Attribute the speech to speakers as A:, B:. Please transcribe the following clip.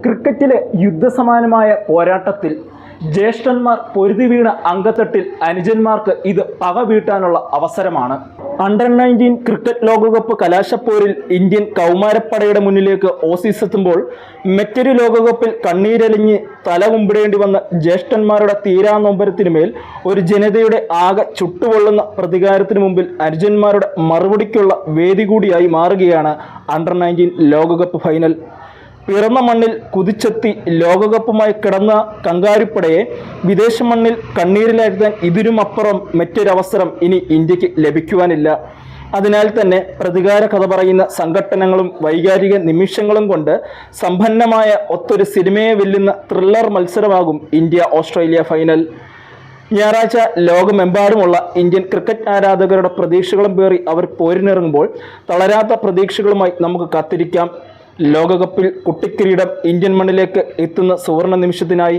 A: ക്രിക്കറ്റിലെ യുദ്ധസമാനമായ പോരാട്ടത്തിൽ ജ്യേഷ്ഠന്മാർ പൊരുതി വീണ അങ്കത്തട്ടിൽ അനുജന്മാർക്ക് ഇത് പക വീട്ടാനുള്ള അവസരമാണ്. അണ്ടർ-19 ക്രിക്കറ്റ് ലോകകപ്പ് കലാശപ്പോരിൽ ഇന്ത്യൻ കൗമാരപ്പടയുടെ മുന്നിലേക്ക് ഓസീസ് എത്തുമ്പോൾ മറ്റൊരു ലോകകപ്പിൽ കണ്ണീരലിഞ്ഞ് തല കുമ്പിടേണ്ടി വന്ന ജ്യേഷ്ഠന്മാരുടെ തീരാനൊമ്പരത്തിനുമേൽ ഒരു ജനതയുടെ ആകെ ചുട്ടുപൊള്ളുന്ന പ്രതികാരത്തിന് മുമ്പിൽ അനുജന്മാരുടെ മറുപടിക്കുള്ള വേദി കൂടിയായി മാറുകയാണ് അണ്ടർ-19 ലോകകപ്പ് ഫൈനൽ. പിറന്ന മണ്ണിൽ കുതിച്ചെത്തി ലോകകപ്പുമായി കിടന്ന കങ്കാരുപ്പടയെ വിദേശ മണ്ണിൽ കണ്ണീരിലാഴ്ത്താൻ ഇതിനുമപ്പുറം മറ്റൊരവസരം ഇനി ഇന്ത്യക്ക് ലഭിക്കുവാനില്ല. അതിനാൽ തന്നെ പ്രതികാര കഥ പറയുന്ന സംഘട്ടനങ്ങളും വൈകാരിക നിമിഷങ്ങളും കൊണ്ട് സമ്പന്നമായ ഒത്തൊരു സിനിമയെ വെല്ലുന്ന ത്രില്ലർ മത്സരമാകും ഇന്ത്യ ഓസ്ട്രേലിയ ഫൈനൽ. ഞായറാഴ്ച ലോകമെമ്പാടുമുള്ള ഇന്ത്യൻ ക്രിക്കറ്റ് ആരാധകരുടെ പ്രതീക്ഷകളും പേറി അവർ പോരിനിറങ്ങുമ്പോൾ തളരാത്ത പ്രതീക്ഷകളുമായി നമുക്ക് കാത്തിരിക്കാം. ലോകകപ്പിൽ കുട്ടിക്കിരീടം ഇന്ത്യൻ മണ്ണിലേക്ക് എത്തുന്ന സുവർണ നിമിഷത്തിനായി.